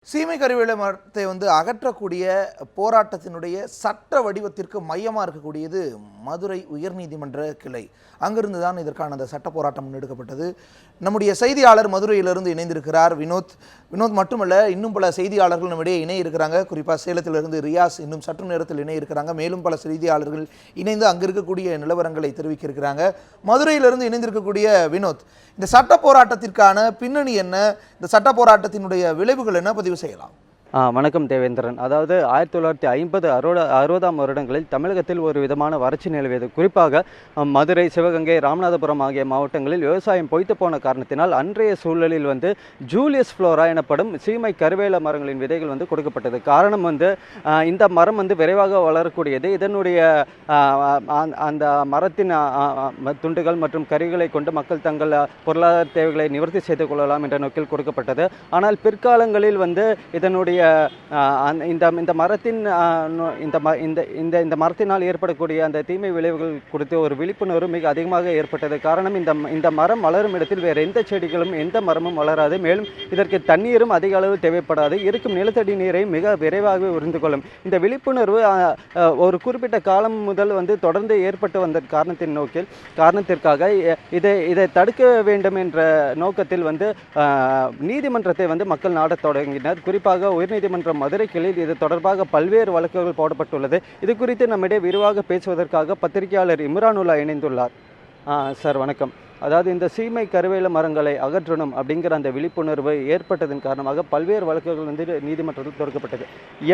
சீமை கருவேல மரத்தை அகற்றக்கூடிய போராட்டத்தினுடைய சட்ட வடிவத்திற்கு மையமாக இருக்கக்கூடியது மதுரை உயர்நீதிமன்ற கிளை. அங்கிருந்து தான் இதற்கான அந்த சட்ட போராட்டம் முன்னெடுக்கப்பட்டது. நம்முடைய செய்தியாளர் மதுரையிலிருந்து இணைந்திருக்கிறார் வினோத் மட்டுமல்ல, இன்னும் பல செய்தியாளர்கள் நம்மிடையே இணைய இருக்கிறாங்க. குறிப்பாக சேலத்திலிருந்து ரியாஸ் இன்னும் சற்று நேரத்தில் இணைய இருக்கிறாங்க. மேலும் பல செய்தியாளர்கள் இணைந்து அங்கு இருக்கக்கூடிய நிலவரங்களை தெரிவிக்க இருக்கிறாங்க. மதுரையிலிருந்து இணைந்திருக்கக்கூடிய வினோத், இந்த சட்ட போராட்டத்திற்கான பின்னணி என்ன, இந்த சட்ட போராட்டத்தினுடைய விளைவுகள் என்ன பதிவு செய்யலாம்? வணக்கம் தேவேந்திரன். அதாவது 1950-60ஆம் வருடங்களில் தமிழகத்தில் ஒரு விதமான வறட்சி நிலவியது. குறிப்பாக மதுரை, சிவகங்கை, ராமநாதபுரம் ஆகிய மாவட்டங்களில் விவசாயம் பொய்த்து போன காரணத்தினால் அன்றைய சூழலில் ஜூலியஸ் ஃப்ளோரா எனப்படும் சீமை கருவேல மரங்களின் விதைகள் கொடுக்கப்பட்டது. காரணம் இந்த மரம் விரைவாக வளரக்கூடியது. இதனுடைய அந்த மரத்தின் துண்டுகள் மற்றும் கறிகளை கொண்டு மக்கள் தங்கள் பொருளாதார தேவைகளை நிவர்த்தி செய்து கொள்ளலாம் என்ற நோக்கில் கொடுக்கப்பட்டது. ஆனால் பிற்காலங்களில் இதனுடைய இந்த மரத்தின் இந்த மரத்தினால் ஏற்படக்கூடிய அந்த தீமை விளைவுகள் குறித்து ஒரு விழிப்புணர்வு மிக அதிகமாக ஏற்பட்டது. காரணம், இந்த மரம் வளரும் இடத்தில் வேறு எந்த செடிகளும் எந்த மரமும் வளராது. மேலும் இதற்கு தண்ணீரும் அதிக அளவு தேவைப்படாது. இருக்கும் நிலத்தடி நீரை மிக விரைவாக உறிந்து கொள்ளும். இந்த விழிப்புணர்வு ஒரு குறிப்பிட்ட காலம் முதல் தொடர்ந்து ஏற்பட்டு வந்த காரணத்திற்காக இதை தடுக்க வேண்டும் என்ற நோக்கத்தில் நீதிமன்றத்தை மக்கள் நாடத் தொடங்கினர். குறிப்பாக உயர்நீதிமன்ற மதுரை கிளையில் இது தொடர்பாக பல்வேறு வழக்குகள் போடப்பட்டுள்ளது. இது குறித்து நம்மிடையே விரிவாக பேசுவதற்காக பத்திரிகையாளர் இம்ரானுல்லா இணைந்துள்ளார். சார் வணக்கம். அதாவது இந்த சீமை கருவேல மரங்களை அகற்றணும் அப்படிங்கிற அந்த விழிப்புணர்வு ஏற்பட்டதன் காரணமாக பல்வேறு வழக்குகள் நீதிமன்றத்தில் தொடுக்கப்பட்டது.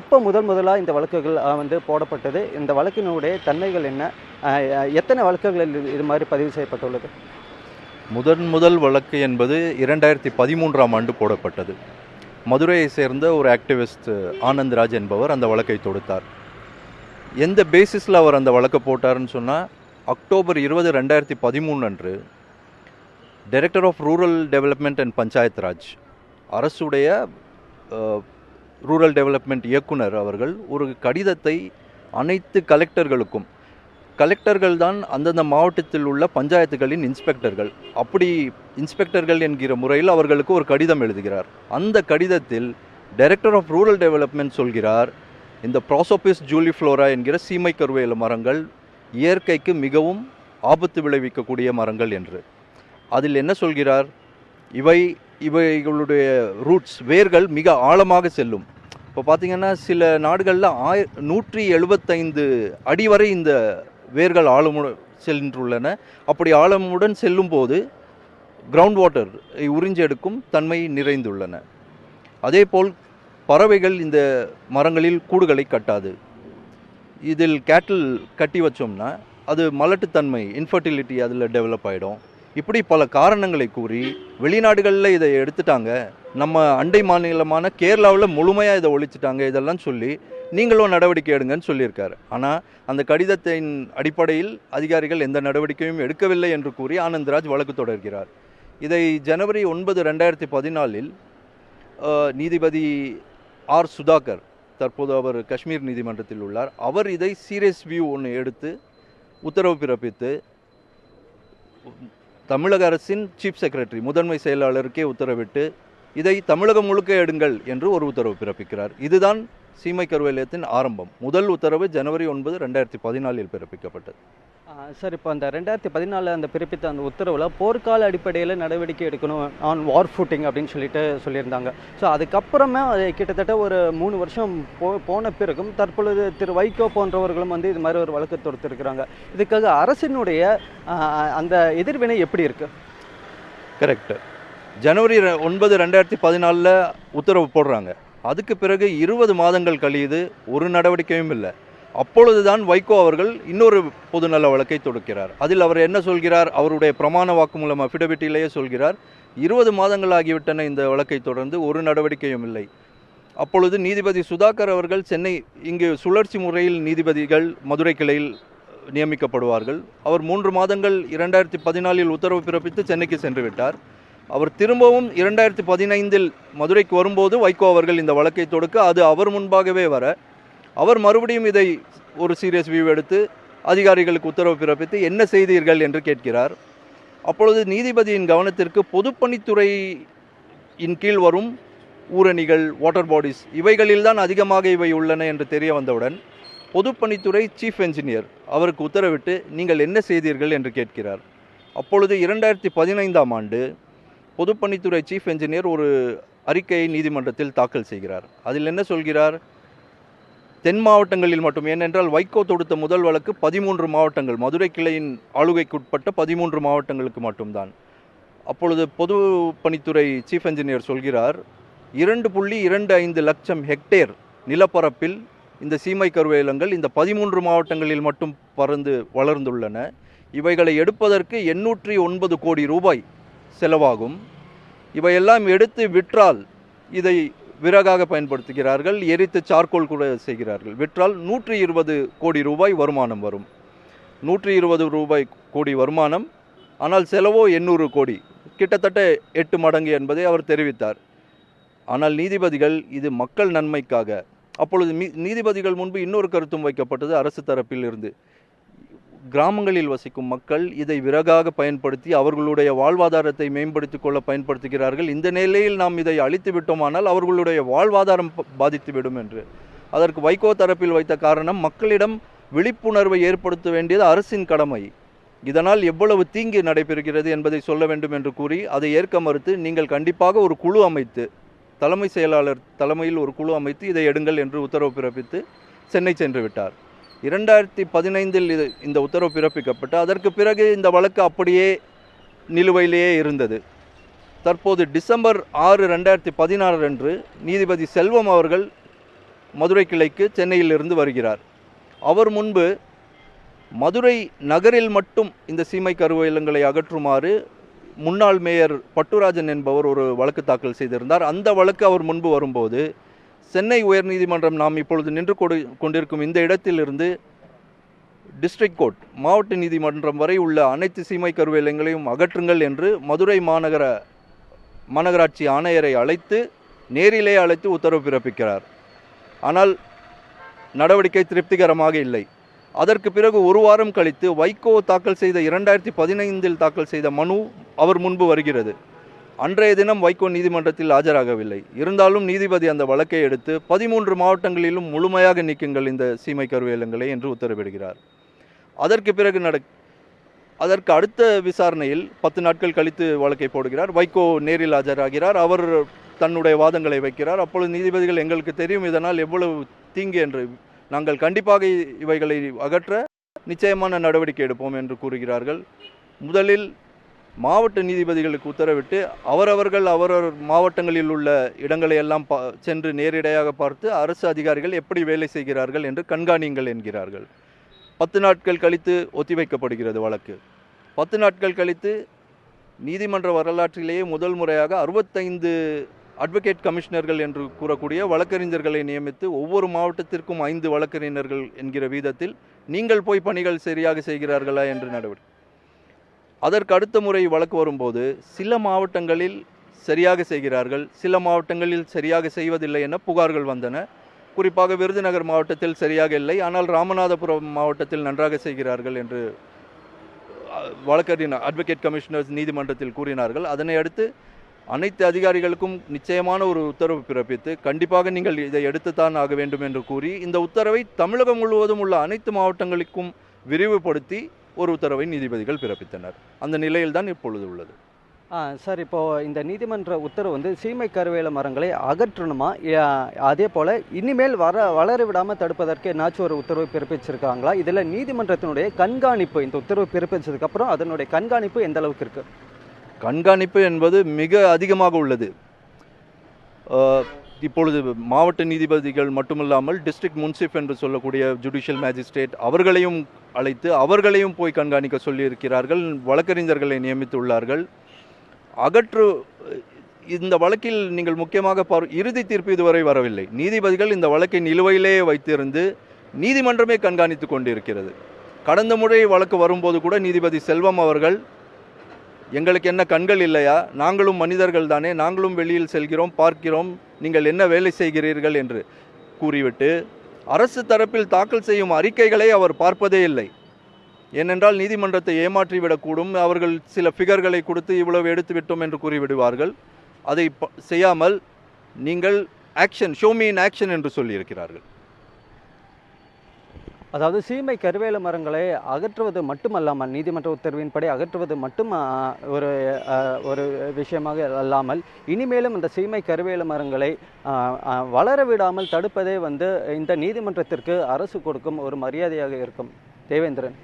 எப்போ முதலாக இந்த வழக்குகள் போடப்பட்டது? இந்த வழக்கினுடைய தன்மைகள் என்ன? எத்தனை வழக்குகளில் இது மாதிரி பதிவு செய்யப்பட்டுள்ளது? முதல் வழக்கு என்பது 2013ஆம் ஆண்டு போடப்பட்டது. மதுரையை சேர்ந்த ஒரு ஆக்டிவிஸ்ட் ஆனந்த்ராஜ் என்பவர் அந்த வழக்கை தொடுத்தார். எந்த பேசிஸில் அவர் அந்த வழக்கை போட்டார்னு சொன்னால், அக்டோபர் 20, 2013 அன்று director of rural development and panchayat Raj, அரசுடைய ரூரல் டெவலப்மெண்ட் இயக்குனர் அவர்கள் ஒரு கடிதத்தை அனைத்து கலெக்டர்களுக்கும், கலெக்டர்கள் தான் அந்தந்த மாவட்டத்தில் உள்ள பஞ்சாயத்துகளின் இன்ஸ்பெக்டர்கள், அப்படி இன்ஸ்பெக்டர்கள் என்கிற முறையில் அவர்களுக்கு ஒரு கடிதம் எழுதுகிறார். அந்த கடிதத்தில் டைரக்டர் ஆஃப் ரூரல் டெவலப்மெண்ட் சொல்கிறார், இந்த ப்ராசோபிஸ் ஜூலிஃப்ளோரா என்கிற சீமை கருவேல மரங்கள் இயற்கைக்கு மிகவும் ஆபத்து விளைவிக்கக்கூடிய மரங்கள் என்று. அதில் என்ன சொல்கிறார்? இவைகளுடைய ரூட்ஸ், வேர்கள் மிக ஆழமாக செல்லும். இப்போ பார்த்திங்கன்னா சில நாடுகளில் 175 அடி வரை இந்த வேர்கள் ஆழமுடன் சென்றுள்ளன. அப்படி ஆழமுடன் செல்லும் போது கிரவுண்ட் வாட்டர் உறிஞ்செடுக்கும் தன்மை நிறைந்துள்ளன. அதேபோல் பறவைகள் இந்த மரங்களில் கூடுகளை கட்டாது. இதில் கேட்டில் கட்டி வச்சோம்னா அது மலட்டுத்தன்மை, இன்ஃபர்டிலிட்டி அதில் டெவலப் ஆகிடும். இப்படி பல காரணங்களை கூறி வெளிநாடுகளில் இதை எடுத்துட்டாங்க, நம்ம அண்டை மாநிலமான கேரளாவில் முழுமையாக இதை ஒழிச்சிட்டாங்க, இதெல்லாம் சொல்லி நீங்களும் நடவடிக்கை எடுங்கன்னு சொல்லியிருக்காரு. ஆனால் அந்த கடிதத்தின் அடிப்படையில் அதிகாரிகள் எந்த நடவடிக்கையும் எடுக்கவில்லை என்று கூறி ஆனந்த்ராஜ் வழக்கு தொடர்கிறார். இதை ஜனவரி 9, 2014 நீதிபதி ஆர் சுதாகர், தற்போது அவர் காஷ்மீர் நீதிமன்றத்தில் உள்ளார், அவர் இதை சீரியஸ் வியூ ஒன்று எடுத்து உத்தரவு பிறப்பித்து தமிழக அரசின் சீஃப் செக்ரட்டரி, முதன்மை செயலாளருக்கே உத்தரவிட்டு இதை தமிழகம் முழுக்க எடுங்கள் என்று ஒரு உத்தரவு பிறப்பிக்கிறார். இதுதான் சீமை கருவேலத்தின் ஆரம்பம். முதல் உத்தரவு ஜனவரி 9, 2014 பிறப்பிக்கப்பட்டது. சார், இப்போ அந்த 2014 அந்த பிறப்பித்த அந்த உத்தரவில் போர்க்கால அடிப்படையில் நடவடிக்கை எடுக்கணும், ஆன் வார் ஃபுட்டிங் அப்படின்னு சொல்லியிருந்தாங்க. ஸோ அதுக்கப்புறமே அது கிட்டத்தட்ட ஒரு 3 வருஷம் போன பிறகும் தற்பொழுது திரு வைகோ போன்றவர்களும் இது மாதிரி ஒரு வழக்கு தொடுத்திருக்கிறாங்க. இதுக்காக அரசினுடைய அந்த எதிர்வினை எப்படி இருக்குது? கரெக்டு. ஜனவரி 9, 2014 உத்தரவு போடுறாங்க. அதுக்கு பிறகு 20 மாதங்கள் கழியுது, ஒரு நடவடிக்கையும் இல்லை. அப்பொழுதுதான் வைகோ அவர்கள் இன்னொரு பொதுநல வழக்கை தொடுக்கிறார். அதில் அவர் என்ன சொல்கிறார்? அவருடைய பிரமாண வாக்குமூலம் அஃபிடவிட்டிலேயே சொல்கிறார், 20 மாதங்கள் ஆகிவிட்டன இந்த வழக்கை தொடர்ந்து, ஒரு நடவடிக்கையும் இல்லை. அப்பொழுது நீதிபதி சுதாகர் அவர்கள் இங்கு சுழற்சி முறையில் நீதிபதிகள் மதுரை கிளையில் நியமிக்கப்படுவார்கள். அவர் 3 மாதங்கள் 2014 உத்தரவு பிறப்பித்து சென்னைக்கு சென்று விட்டார். அவர் திரும்பவும் 2015 மதுரைக்கு வரும்போது வைகோ அவர்கள் இந்த வழக்கை தொடுக்க, அது அவர் முன்பாகவே வர, அவர் மறுபடியும் இதை ஒரு சீரியஸ் வியூ எடுத்து அதிகாரிகளுக்கு உத்தரவு பிறப்பித்து என்ன செய்தீர்கள் என்று கேட்கிறார். அப்பொழுது நீதிபதியின் கவனத்திற்கு பொதுப்பணித்துறையின் கீழ் வரும் ஊரணிகள், வாட்டர் பாடிஸ் இவைகளில்தான் அதிகமாக இவை உள்ளன என்று தெரிய வந்தவுடன் பொதுப்பணித்துறை சீஃப் என்ஜினியர் அவருக்கு உத்தரவிட்டு நீங்கள் என்ன செய்தீர்கள் என்று கேட்கிறார். அப்பொழுது 2015ஆம் ஆண்டு பொதுப்பணித்துறை சீஃப் என்ஜினியர் ஒரு அறிக்கையை நீதிமன்றத்தில் தாக்கல் செய்கிறார். அதில் என்ன சொல்கிறார்? தென் மாவட்டங்களில் மட்டும், ஏனென்றால் வைகோ தொடுத்த முதல் வழக்கு 13 மாவட்டங்கள், மதுரை கிளையின் ஆளுகைக்குட்பட்ட 13 மாவட்டங்களுக்கு மட்டும்தான். அப்பொழுது பொதுப்பணித்துறை சீஃப் என்ஜினியர் சொல்கிறார், 2.25 லட்சம் ஹெக்டேர் நிலப்பரப்பில் இந்த சீமை கருவேலங்கள் இந்த 13 மாவட்டங்களில் மட்டும் பறந்து வளர்ந்துள்ளன. இவைகளை எடுப்பதற்கு 809 கோடி ரூபாய் செலவாகும். இவையெல்லாம் எடுத்து விற்றால் இதை விறகாக பயன்படுத்துகிறார்கள், எரித்து சார்கோல் கூட செய்கிறார்கள். விற்றால் 120 கோடி ரூபாய் வருமானம் வரும். 120 கோடி வருமானம், ஆனால் செலவோ 800 கோடி, கிட்டத்தட்ட 8 மடங்கு என்பதை அவர் தெரிவித்தார். ஆனால் நீதிபதிகள் இது மக்கள் நன்மைக்காக, அப்பொழுது நீதிபதிகள் முன்பு இன்னொரு கருத்தும் வைக்கப்பட்டது அரசு தரப்பில் இருந்து. கிராமங்களில் வசிக்கும் மக்கள் இதை விறகாக பயன்படுத்தி அவர்களுடைய வாழ்வாதாரத்தை மேம்படுத்திக் கொள்ள பயன்படுத்துகிறார்கள். இந்த நிலையில் நாம் இதை அழித்து விட்டோமானால் அவர்களுடைய வாழ்வாதாரம் பாதித்துவிடும் என்று. அதற்கு வைகோ தரப்பில் வைத்த காரணம், மக்களிடம் விழிப்புணர்வை ஏற்படுத்த வேண்டியது அரசின் கடமை, இதனால் எவ்வளவு தீங்கு நடைபெறுகிறது என்பதை சொல்ல வேண்டும் என்று கூறி அதை ஏற்க மறுத்து, நீங்கள் கண்டிப்பாக ஒரு குழு அமைத்து, தலைமை செயலாளர் தலைமையில் ஒரு குழு அமைத்து இதை எடுங்கள் என்று உத்தரவு பிறப்பித்து சென்னை சென்று விட்டார். 2015இல் இந்த உத்தரவு பிறப்பிக்கப்பட்டு அதற்கு பிறகு இந்த வழக்கு அப்படியே நிலுவையிலேயே இருந்தது. தற்போது டிசம்பர் 6, 2016 அன்று நீதிபதி செல்வம் அவர்கள் மதுரை கிளைக்கு சென்னையிலிருந்து வருகிறார். அவர் முன்பு மதுரை நகரில் மட்டும் இந்த சீமை கருவேலங்களை அகற்றுமாறு முன்னாள் மேயர் பட்டுராஜன் என்பவர் ஒரு வழக்கு தாக்கல் செய்திருந்தார். அந்த வழக்கு அவர் முன்பு வரும்போது சென்னை உயர்நீதிமன்றம் நாம் இப்பொழுது நின்று கொண்டிருக்கும் இந்த இடத்திலிருந்து டிஸ்ட்ரிக்ட் கோர்ட், மாவட்ட நீதிமன்றம் வரை உள்ள அனைத்து சீமை கருவேலங்களையும் அகற்றுங்கள் என்று மதுரை மாநகராட்சி ஆணையரை அழைத்து, நேரிலே அழைத்து உத்தரவு பிறப்பிக்கிறார். ஆனால் நடவடிக்கை திருப்திகரமாக இல்லை. அதற்கு பிறகு ஒரு வாரம் கழித்து வைகோ தாக்கல் செய்த 2015இல் தாக்கல் செய்த மனு அவர் முன்பு வருகிறது. அன்றைய தினம் வைகோ நீதிமன்றத்தில் ஆஜராகவில்லை. இருந்தாலும் நீதிபதி அந்த வழக்கை எடுத்து 13 மாவட்டங்களிலும் முழுமையாக நீக்குங்கள் இந்த சீமை கருவேலங்களை என்று உத்தரவிடுகிறார். அதற்கு பிறகு அதற்கு அடுத்த விசாரணையில் 10 நாட்கள் கழித்து வழக்கை போடுகிறார். வைகோ நேரில் ஆஜராகிறார். அவர் தன்னுடைய வாதங்களை வைக்கிறார். அப்பொழுது நீதிபதிகள், எங்களுக்கு தெரியும் இதனால் எவ்வளவு தீங்கு என்று, நாங்கள் கண்டிப்பாக இவைகளை அகற்ற நிச்சயமான நடவடிக்கை எடுப்போம் என்று கூறுகிறார்கள். முதலில் மாவட்ட நீதிபதிகளுக்கு உத்தரவிட்டு அவரவர்கள் மாவட்டங்களில் உள்ள இடங்களை எல்லாம் சென்று நேரிடையாக பார்த்து அரசு அதிகாரிகள் எப்படி வேலை செய்கிறார்கள் என்று கண்காணியுங்கள் என்கிறார்கள். 10 நாட்கள் கழித்து ஒத்திவைக்கப்படுகிறது வழக்கு. 10 நாட்கள் கழித்து நீதிமன்ற வரலாற்றிலேயே முதல் முறையாக 65 அட்வொகேட் கமிஷனர்கள் என்று கூறக்கூடிய வழக்கறிஞர்களை நியமித்து ஒவ்வொரு மாவட்டத்திற்கும் 5 வழக்கறிஞர்கள் என்கிற வீதத்தில் நீங்கள் போய் பணிகள் சரியாக செய்கிறார்களா என்று நடவடிக்கை. அதற்கு அடுத்த முறை வழக்கு வரும்போது சில மாவட்டங்களில் சரியாக செய்கிறார்கள், சில மாவட்டங்களில் சரியாக செய்வதில்லை என புகார்கள் வந்தன. குறிப்பாக விருதுநகர் மாவட்டத்தில் சரியாக இல்லை, ஆனால் ராமநாதபுரம் மாவட்டத்தில் நன்றாக செய்கிறார்கள் என்று வழக்கறிஞர் அட்வொகேட் கமிஷனர்ஸ் நீதிமன்றத்தில் கூறினார்கள். அதனை அடுத்து அனைத்து அதிகாரிகளுக்கும் நிச்சயமான ஒரு உத்தரவு பிறப்பித்து, கண்டிப்பாக நீங்கள் இதை எடுத்துத்தான் ஆக வேண்டும் என்று கூறி இந்த உத்தரவை தமிழகம் முழுவதும் உள்ள அனைத்து மாவட்டங்களுக்கும் விரிவுபடுத்தி ஒரு உத்தரவை நீதிபதிகள் பிறப்பித்தனர். அந்த நிலையில்தான் இப்பொழுது உள்ளது. சார், இப்போது இந்த நீதிமன்ற உத்தரவு சீமை கருவேல மரங்களை அகற்றணுமா, அதே போல் இனிமேல் வளர விடாமல் தடுப்பதற்கு என்னாச்சும் ஒரு உத்தரவு பிறப்பிச்சிருக்காங்களா? இதில் நீதிமன்றத்தினுடைய கண்காணிப்பு, இந்த உத்தரவு பிறப்பிச்சதுக்கப்புறம் அதனுடைய கண்காணிப்பு எந்த அளவுக்கு இருக்குது? கண்காணிப்பு என்பது மிக அதிகமாக உள்ளது. இப்பொழுது மாவட்ட நீதிபதிகள் மட்டுமில்லாமல் டிஸ்ட்ரிக்ட் முன்சிப் என்று சொல்லக்கூடிய ஜுடிஷியல் மேஜிஸ்ட்ரேட் அவர்களையும் அழைத்து அவர்களையும் போய் கண்காணிக்க சொல்லியிருக்கிறார்கள். வழக்கறிஞர்களை நியமித்துள்ளார்கள். இந்த வழக்கில் நீங்கள் முக்கியமாக இறுதி தீர்ப்பு இதுவரை வரவில்லை. நீதிபதிகள் இந்த வழக்கை நிலுவையிலேயே வைத்திருந்து நீதிமன்றமே கண்காணித்து கொண்டிருக்கிறது. கடந்த முறை வழக்கு வரும்போது கூட நீதிபதி செல்வம் அவர்கள், எங்களுக்கு என்ன கண்கள் இல்லையா, நாங்களும் மனிதர்கள் தானே, நாங்களும் வெளியில் செல்கிறோம், பார்க்கிறோம், நீங்கள் என்ன வேலை செய்கிறீர்கள் என்று கூறிவிட்டு அரசு தரப்பில் தாக்கல் செய்யும் அறிக்கைகளை அவர் பார்ப்பதே இல்லை. ஏனென்றால் நீதிமன்றத்தை ஏமாற்றிவிடக்கூடும், அவர்கள் சில ஃபிகர்களை கொடுத்து இவ்வளவு எடுத்து விட்டோம் என்று கூறிவிடுவார்கள். அதை செய்யாமல் நீங்கள் action, show me in action என்று சொல்லியிருக்கிறார்கள். அதாவது சீமை கருவேல மரங்களை அகற்றுவது மட்டுமல்லாமல், நீதிமன்ற உத்தரவின்படி அகற்றுவது மட்டும் ஒரு விஷயமாக அல்லாமல், இனிமேலும் இந்த சீமை கருவேல மரங்களை வளர விடாமல் தடுப்பதே இந்த நீதிமன்றத்திற்கு அரசு கொடுக்கும் ஒரு மரியாதையாக இருக்கும். தேவேந்திரன்.